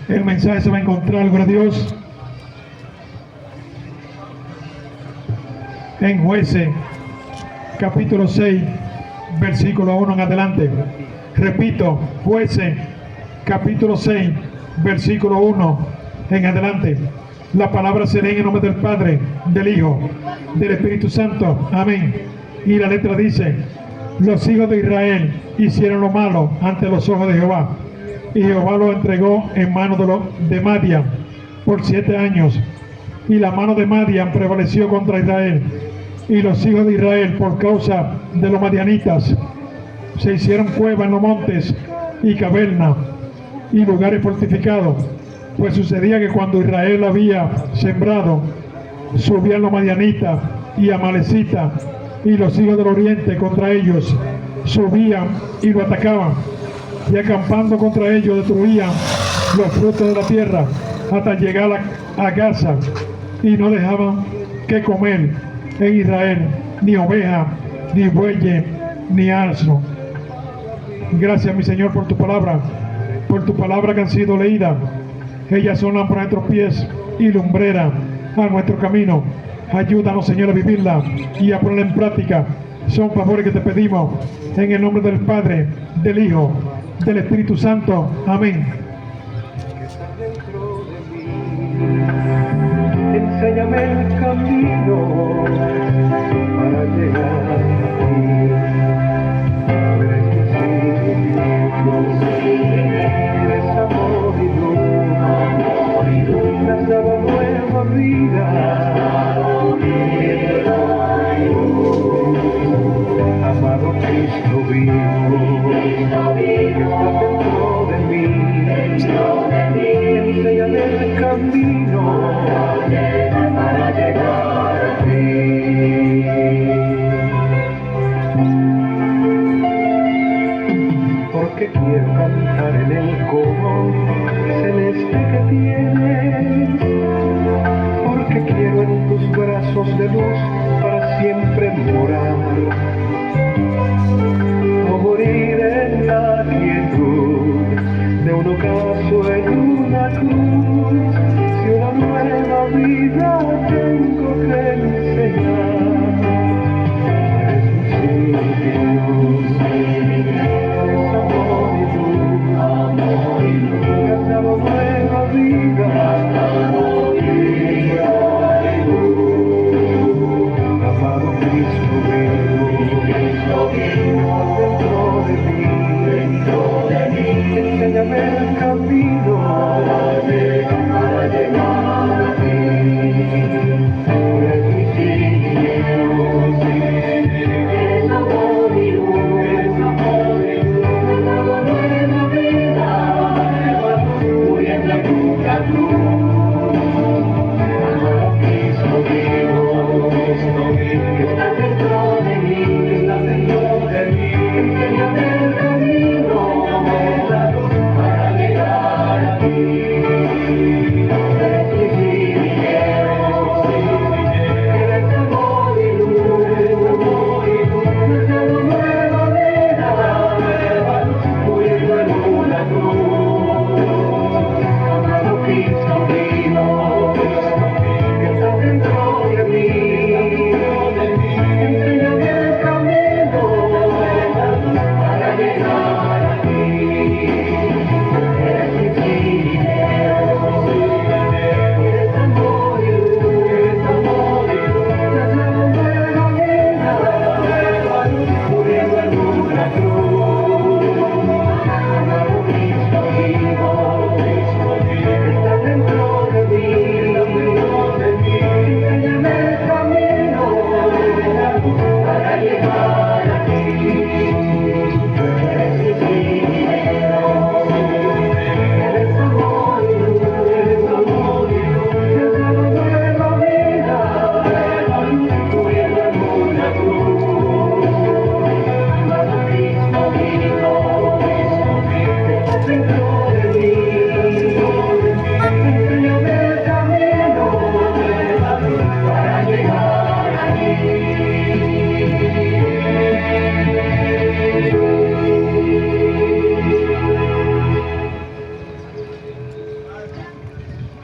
El mensaje se va a encontrar, gloria a Dios, en Jueces, capítulo 6, versículo 1 en adelante. Repito, Jueces, capítulo 6, versículo 1 en adelante. La palabra se lee en el nombre del Padre, del Hijo, del Espíritu Santo. Amén. Y la letra dice: los hijos de Israel hicieron lo malo ante los ojos de Jehová, y Jehová los entregó en manos de Madián por 7 años. Y la mano de Madián prevaleció contra Israel. Y los hijos de Israel, por causa de los madianitas, se hicieron cuevas en los montes y cavernas y lugares fortificados. Pues sucedía que cuando Israel había sembrado, subían los madianitas y amalecitas, y los hijos del oriente contra ellos subían y lo atacaban, y acampando contra ellos destruían los frutos de la tierra hasta llegar a Gaza, y no dejaban que comer en Israel ni oveja, ni bueyes, ni asno. Gracias, mi Señor, por tu palabra que han sido leídas. Ellas son lámparas a nuestros pies y lumbrera a nuestro camino. Ayúdanos, Señor, a vivirla y a ponerla en práctica. Son favores que te pedimos en el nombre del Padre, del Hijo, del Espíritu Santo. Amén. Enséñame el camino para llegar a ti. Eres mi sitio, eres amor y luz. Me has dado nueva vida. Amado Cristo vivo, que estás dentro de mí. Enséñame el camino para llegar a ti. Porque quiero cantar en el coro celeste que tienes. Porque quiero en tus brazos de luz para siempre morar. No morir en la quietud de un ocaso en una cruz. Si una nueva vida tengo que enseñar, eres amor y luz. Me has dado nueva vida. Amado Cristo vivo.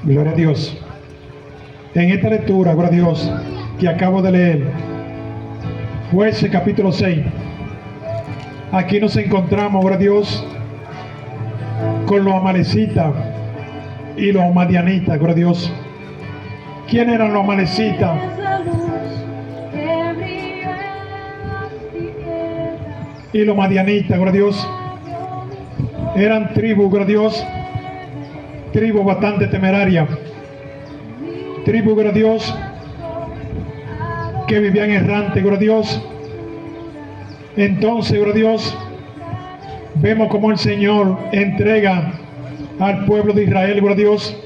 Gloria a Dios. En esta lectura, gloria a Dios, que acabo de leer, Jueces capítulo 6, aquí nos encontramos, gloria a Dios, con los amalecitas y los madianitas, gloria a Dios. ¿Quién eran los amalecitas? Y los madianitas, gloria a Dios, eran tribus, gloria a Dios, tribus bastante temerarias, tribus, gloria a Dios, que vivían errantes, gloria a Dios. Entonces, gloria a Dios, vemos como el Señor entrega al pueblo de Israel, gloria a Dios,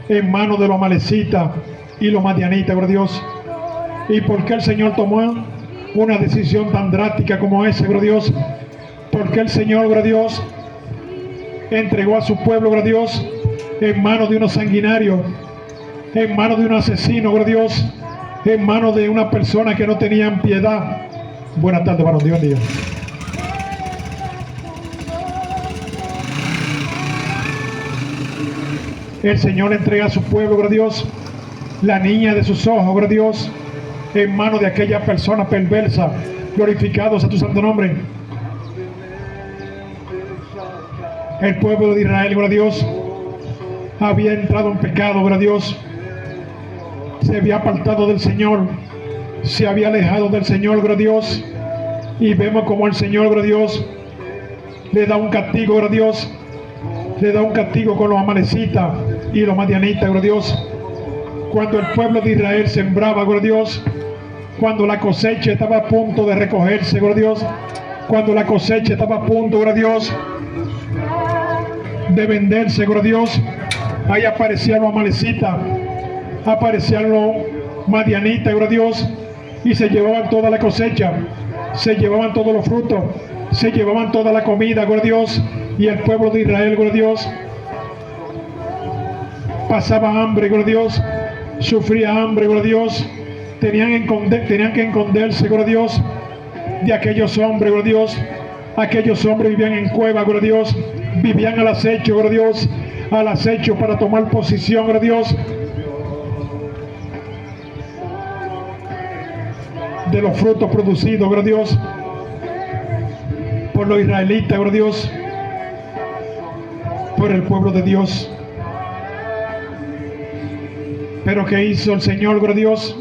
en manos de los amalecitas y los madianitas, gloria a Dios. ¿Y por qué el Señor tomó una decisión tan drástica como esa, gloria a Dios? Porque el Señor, gloria a Dios, entregó a su pueblo, gloria a Dios, en manos de unos sanguinarios, en manos de un asesino, gloria a Dios, en manos de una persona que no tenían piedad. Buenas tardes, varón, Dios bendiga. El Señor entrega a su pueblo, gloria a Dios, la niña de sus ojos, gloria a Dios, en manos de aquella persona perversa. Glorificados a tu santo nombre. El pueblo de Israel, gloria a Dios, había entrado en pecado, gloria a Dios. Se había apartado del Señor, se había alejado del Señor, gloria a Dios. Y vemos como el Señor, gloria a Dios, le da un castigo, gloria a Dios. Le da un castigo con los amalecitas y los madianitas, gloria a Dios. Cuando el pueblo de Israel sembraba, gloria a Dios, cuando la cosecha estaba a punto de recogerse, gloria a Dios, cuando la cosecha estaba a punto, gloria a Dios, de venderse, gloria a Dios, ahí aparecían los amalecitas, aparecían los madianitas, gloria a Dios, y se llevaban toda la cosecha, se llevaban todos los frutos, se llevaban toda la comida, gloria a Dios, y el pueblo de Israel, gloria a Dios, pasaba hambre, gloria a Dios, sufría hambre, gloria a Dios, tenían que esconderse, gloria a Dios, de aquellos hombres, gloria a Dios. Aquellos hombres vivían en cuevas, gloria a Dios, vivían al acecho, gloria a Dios, al acecho para tomar posición, gloria a Dios, de los frutos producidos, gloria a Dios, por los israelitas, gloria a Dios, por el pueblo de Dios. Pero ¿qué hizo el Señor, gloria a Dios?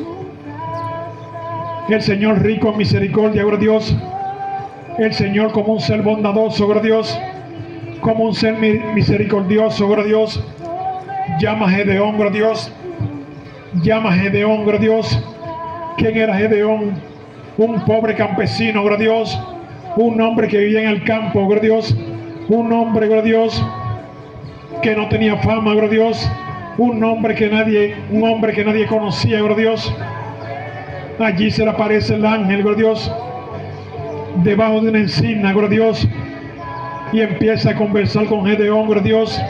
El Señor rico en misericordia, gloria a Dios. El Señor como un ser bondadoso, gloria a Dios, como un ser misericordioso, gloria a Dios, llama a Gedeón, gloria a Dios, llama a Gedeón, gloria a Dios. ¿Quién era Gedeón? Un pobre campesino, gloria a Dios, un hombre que vivía en el campo, gloria a Dios, un hombre, gloria a Dios, que no tenía fama, gloria a Dios, un hombre que nadie conocía, gloria a Dios. Allí se le aparece el ángel, gloria a Dios, debajo de una encina, gloria a Dios, y empieza a conversar con Gedeón, gloria a Dios.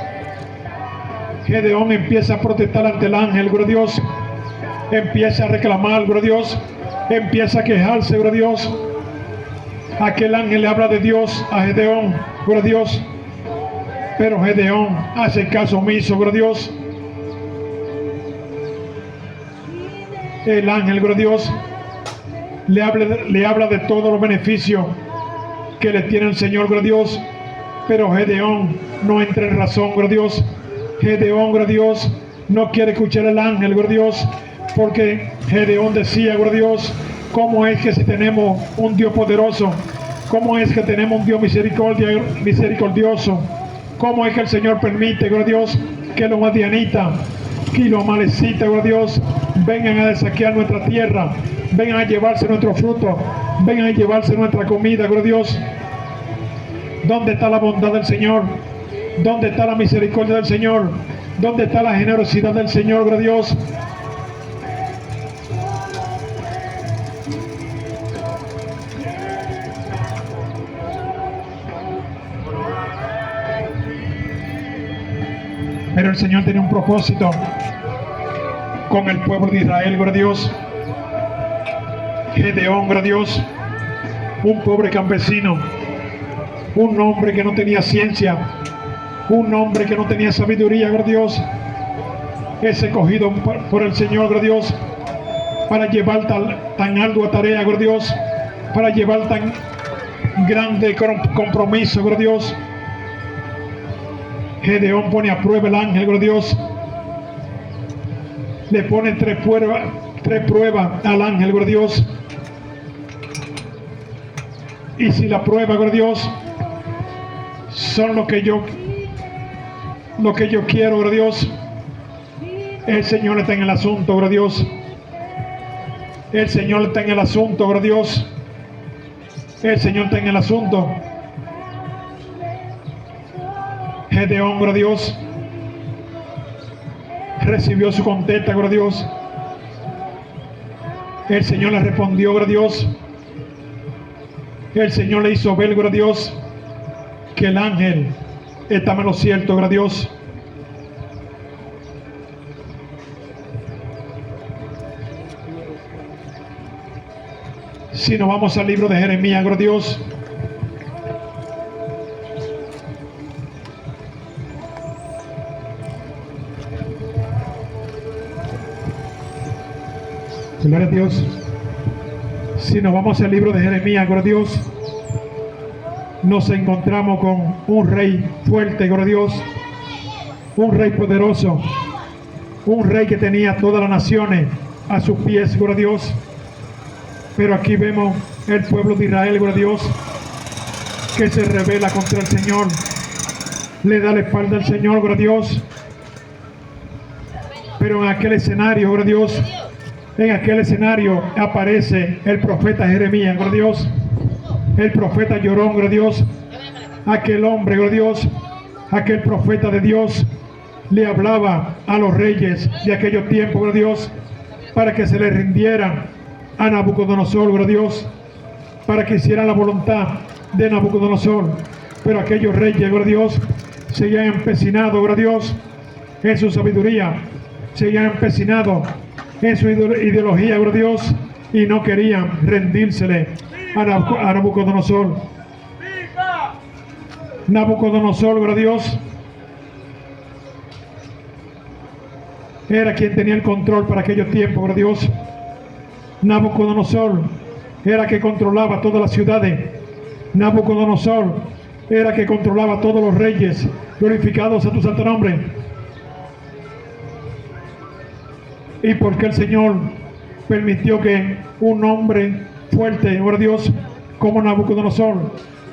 Gedeón empieza a protestar ante el ángel, gloria a Dios, empieza a reclamar, gloria a Dios, empieza a quejarse, gloria a Dios. Aquel ángel le habla de Dios a Gedeón, gloria a Dios, pero Gedeón hace caso omiso, gloria a Dios. El ángel, gloria a Dios, le habla de todos los beneficios que le tiene el Señor, gloria a Dios, pero Gedeón no entra en razón, gloria a Dios. Gedeón, gloria a Dios, no quiere escuchar al ángel, gloria a Dios, porque Gedeón decía, gloria a Dios, ¿cómo es que si tenemos un Dios poderoso? ¿Cómo es que tenemos un Dios misericordioso? ¿Cómo es que el Señor permite, gloria a Dios, que los madianitas y los amalecitas, gloria a Dios, vengan a saquear nuestra tierra, vengan a llevarse nuestros frutos, vengan a llevarse nuestra comida, gloria a Dios? ¿Dónde está la bondad del Señor? ¿Dónde está la misericordia del Señor? ¿Dónde está la generosidad del Señor, gloria a Dios? Pero el Señor tenía un propósito con el pueblo de Israel, gloria a Dios. Gedeón, gloria a Dios, un pobre campesino, un hombre que no tenía ciencia, un hombre que no tenía sabiduría, gloria a Dios, es escogido por el Señor, gloria a Dios, para llevar tan ardua tarea, gloria a Dios, para llevar tan grande compromiso, gloria a Dios. Gedeón pone a prueba el ángel, gloria a Dios. Le pone tres pruebas al ángel, gloria a Dios. Y si la prueba, gloria a Dios, son lo que yo quiero, gloria a Dios, el Señor está en el asunto, gloria a Dios. El Señor está en el asunto, gloria a Dios. El Señor está en el asunto. Gedeón, gloria a Dios, recibió su contesta, gloria a Dios. El Señor le respondió, gloria a Dios. El Señor le hizo ver, gloria a Dios, que el ángel estaba en lo cierto, gloria a Dios. Si nos vamos al libro de Jeremías, gloria a Dios. Gloria a Dios. Si nos vamos al libro de Jeremías, gloria a Dios, nos encontramos con un rey fuerte, gloria a Dios, un rey poderoso, un rey que tenía todas las naciones a sus pies, gloria a Dios. Pero aquí vemos el pueblo de Israel, gloria a Dios, que se rebela contra el Señor, le da la espalda al Señor, gloria a Dios. Pero en aquel escenario, gloria a Dios, en aquel escenario aparece el profeta Jeremías, gloria a Dios, el profeta llorón, gloria a Dios, aquel hombre, gloria a Dios, aquel profeta de Dios, le hablaba a los reyes de aquellos tiempos, gloria a Dios, para que se le rindieran a Nabucodonosor, gloria a Dios, para que hicieran la voluntad de Nabucodonosor. Pero aquellos reyes, gloria a Dios, seguían empecinados, gloria a Dios, en su sabiduría, seguían empecinados en su ideología, gloria a Dios, y no querían rendírsele a Nabucodonosor. Nabucodonosor, gloria a Dios, era quien tenía el control para aquellos tiempos, gloria a Dios. Nabucodonosor era que controlaba todas las ciudades. Nabucodonosor era que controlaba todos los reyes. Glorificados a tu santo nombre. Y porque el Señor permitió que un hombre fuerte, gloria a Dios, como Nabucodonosor,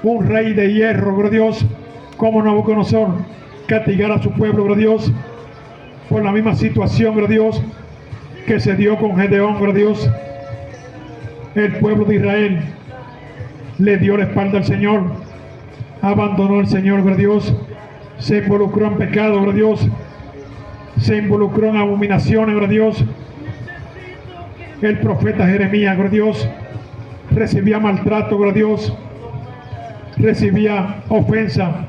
un rey de hierro, gloria a Dios, como Nabucodonosor, castigara a su pueblo, gloria a Dios, por la misma situación, gloria a Dios, que se dio con Gedeón, gloria a Dios. El pueblo de Israel le dio la espalda al Señor, abandonó al Señor, gloria a Dios, se involucró en pecado, gloria a Dios, se involucró en abominaciones, gloria a Dios. El profeta Jeremías, gloria a Dios, recibía maltrato, gloria a Dios, recibía ofensa.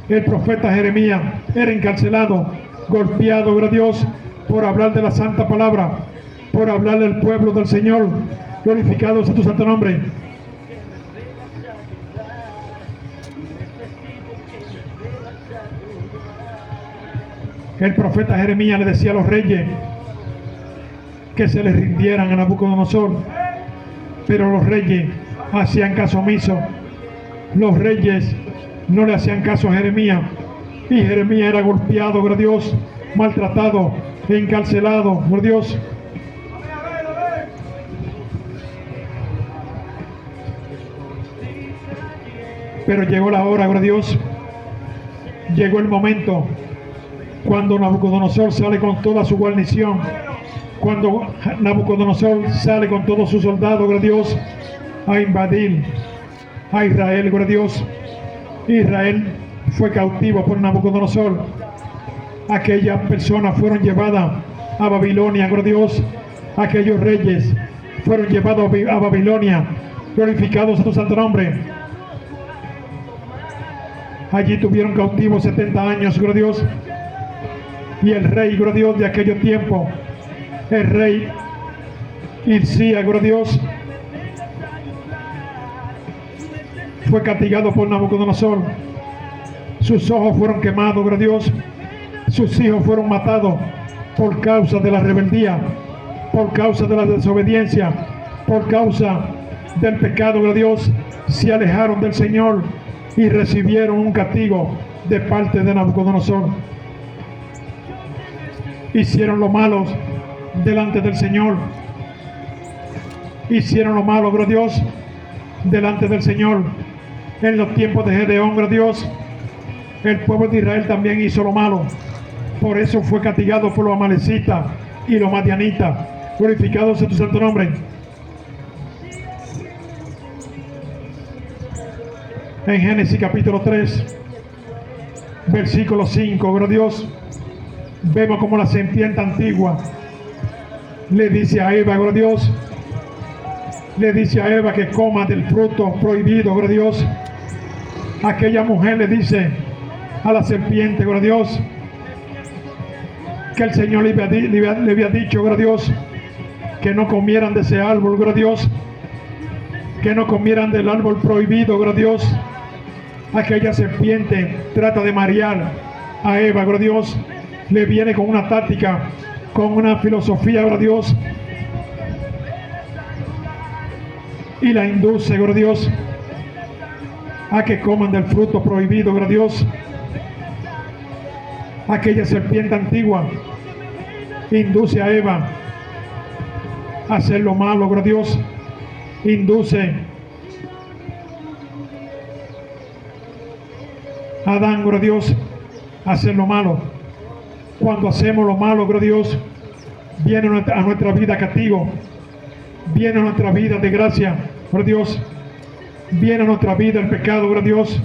El profeta Jeremías era encarcelado, golpeado, gloria a Dios, por hablar de la santa palabra, por hablar del pueblo del Señor. Glorificados a tu santo nombre. El profeta Jeremías le decía a los reyes que se les rindieran a Nabucodonosor, pero los reyes hacían caso omiso. Los reyes no le hacían caso a Jeremías, y Jeremías era golpeado, gloria a Dios, maltratado, encarcelado, por Dios. Pero llegó la hora, gloria a Dios, llegó el momento cuando Nabucodonosor sale con toda su guarnición, cuando Nabucodonosor sale con todos sus soldados, gloria a Dios, a invadir a Israel, gloria a Dios. Israel fue cautivo por Nabucodonosor. Aquellas personas fueron llevadas a Babilonia, gloria a Dios. Aquellos reyes fueron llevados a Babilonia. Glorificados a tu santo nombre. Allí tuvieron cautivos 70 años, gloria a Dios. Y el rey, gloria a Dios, de aquellos tiempos, el rey Hirzías, gloria a Dios, fue castigado por Nabucodonosor. Sus ojos fueron quemados, gloria a Dios. Sus hijos fueron matados por causa de la rebeldía, por causa de la desobediencia, por causa del pecado, gloria a Dios, se alejaron del Señor y recibieron un castigo de parte de Nabucodonosor. Hicieron lo malo delante del Señor. Hicieron lo malo, gloria a Dios, delante del Señor. En los tiempos de Gedeón, gloria a Dios, el pueblo de Israel también hizo lo malo. Por eso fue castigado por los amalecitas y los madianitas. Glorificado sea tu santo nombre. En Génesis capítulo 3, versículo 5, gloria a Dios, vemos como la serpiente antigua le dice a Eva, gloria a Dios, le dice a Eva que coma del fruto prohibido, gloria a Dios. Aquella mujer le dice a la serpiente, gloria a Dios, que el Señor le había dicho, gloria a Dios, que no comieran de ese árbol, gloria a Dios, que no comieran del árbol prohibido, gloria a Dios. Aquella serpiente trata de marear a Eva, gloria a Dios, le viene con una táctica, con una filosofía, gloria a Dios, y la induce, gloria a Dios, a que coman del fruto prohibido, gloria a Dios. Aquella serpiente antigua induce a Eva a hacer lo malo, gloria a Dios, induce a Adán, gloria a Dios, a hacer lo malo. Cuando hacemos lo malo, gloria a Dios, viene a nuestra vida castigo, viene a nuestra vida de gracia, gloria a Dios, viene a nuestra vida el pecado, gloria a Dios.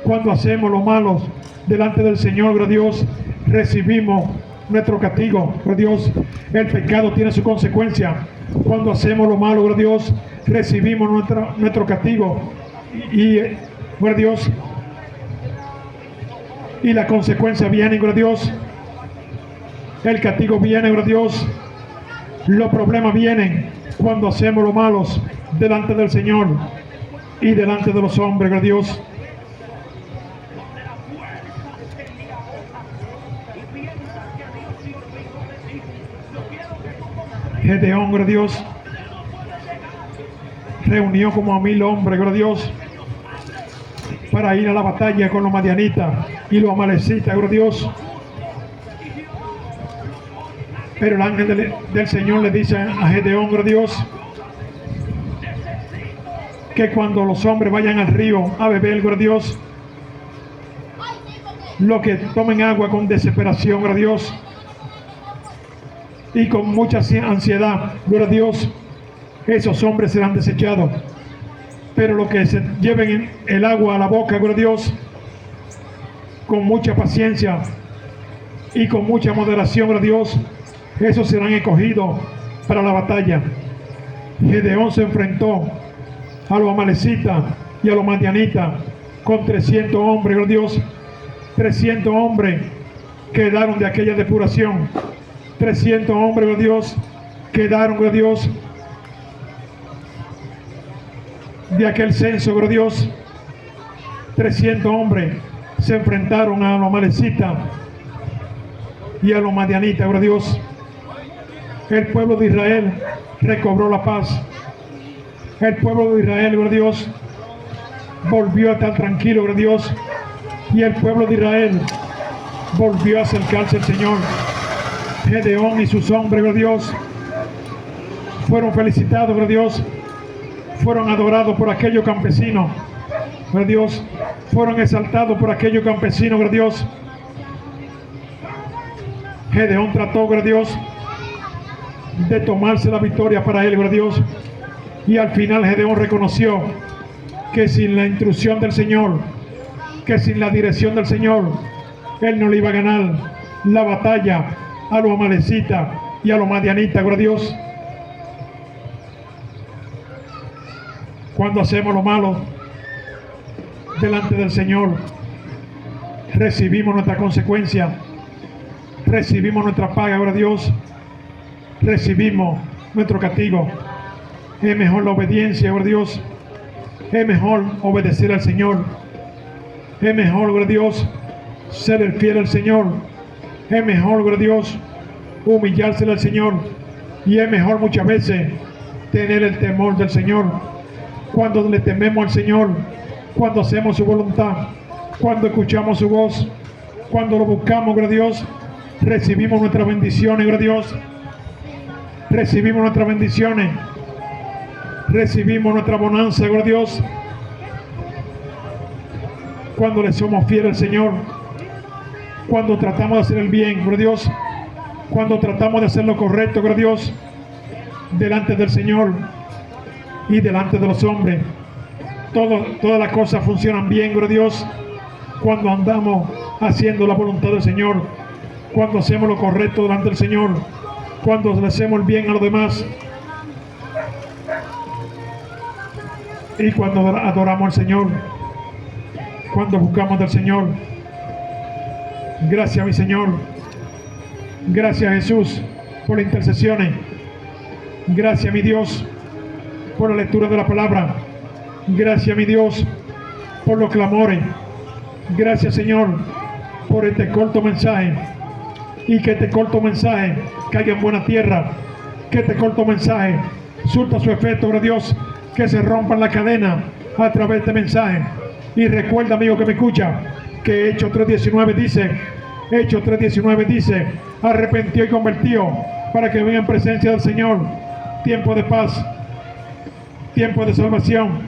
Cuando hacemos lo malo delante del Señor, gloria a Dios, recibimos nuestro castigo, gloria a Dios. El pecado tiene su consecuencia. Cuando hacemos lo malo, gloria a Dios, recibimos nuestro castigo y gloria a Dios, y la consecuencia viene, gloria a Dios. El castigo viene, gloria a Dios. Los problemas vienen cuando hacemos lo malo delante del Señor y delante de los hombres, gloria a Dios. Gedeón, gloria a Dios, reunió como a 1000 hombres, gloria a Dios, para ir a la batalla con los madianitas y los amalecitas, gloria a Dios. Pero el ángel del Señor le dice a Gedeón, gloria a Dios, que cuando los hombres vayan al río a beber, gloria a Dios, lo que tomen agua con desesperación, gloria a Dios, y con mucha ansiedad, gloria a Dios, esos hombres serán desechados. Pero los que se lleven el agua a la boca, gloria a Dios, con mucha paciencia y con mucha moderación, gloria a Dios, esos serán escogidos para la batalla. Gedeón se enfrentó a los amalecitas y a los madianitas con 300 hombres, gloria a Dios. 300 hombres quedaron de aquella depuración. 300 hombres, gloria a Dios, quedaron, gloria a Dios, de aquel censo, gloria a Dios. 300 hombres se enfrentaron a los amalecitas y a los madianitas, gloria a Dios. El pueblo de Israel recobró la paz. El pueblo de Israel, gloria a Dios, volvió a estar tranquilo, gloria a Dios. Y el pueblo de Israel volvió a acercarse al Señor. Gedeón y sus hombres, gloria a Dios, fueron felicitados, gloria a Dios. Fueron adorados por aquellos campesinos, gloria a Dios. Fueron exaltados por aquellos campesinos, gloria a Dios. Gedeón trató, gloria a Dios, de tomarse la victoria para él, gloria a Dios. Y al final Gedeón reconoció que sin la instrucción del Señor, que sin la dirección del Señor, él no le iba a ganar la batalla a los amalecitas y a los madianitas, gloria a Dios. Cuando hacemos lo malo delante del Señor, recibimos nuestra consecuencia, recibimos nuestra paga, gloria a Dios, recibimos nuestro castigo. Es mejor la obediencia, gloria a Dios. Es mejor obedecer al Señor. Es mejor, gloria a Dios, ser el fiel al Señor. Es mejor, gloria a Dios, humillárselo al Señor. Y es mejor muchas veces tener el temor del Señor. Cuando le tememos al Señor, cuando hacemos su voluntad, cuando escuchamos su voz, cuando lo buscamos, gloria a Dios, recibimos nuestras bendiciones, gloria a Dios. Recibimos nuestras bendiciones, recibimos nuestra bonanza, gloria a Dios. Cuando le somos fieles al Señor, cuando tratamos de hacer el bien, gloria a Dios, cuando tratamos de hacer lo correcto, gloria a Dios, delante del Señor y delante de los hombres. Todas las cosas funcionan bien, gloria a Dios, cuando andamos haciendo la voluntad del Señor, cuando hacemos lo correcto delante del Señor, cuando le hacemos el bien a los demás y cuando adoramos al Señor, cuando buscamos del Señor. Gracias, mi Señor. Gracias, Jesús, por las intercesiones. Gracias, mi Dios, por la lectura de la palabra. Gracias, mi Dios, por los clamores. Gracias, Señor, por este corto mensaje. Y que este corto mensaje caiga en buena tierra. Que este corto mensaje surta su efecto, gloria a Dios. Que se rompan la cadena a través de este mensaje. Y recuerda, amigo que me escucha, que Hechos 3:19 dice, arrepentió y convertió para que venga en presencia del Señor. Tiempo de paz, tiempo de salvación,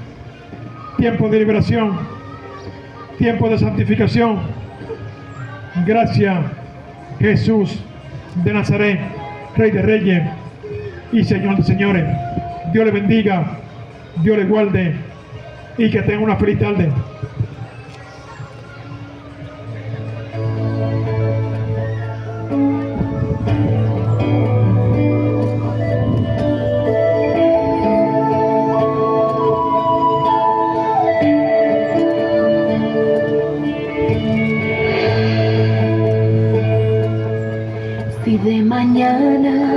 tiempo de liberación, tiempo de santificación. Gracias, Jesús de Nazaret, Rey de Reyes y Señor de Señores. Dios le bendiga, Dios le guarde y que tenga una feliz tarde. Si de mañana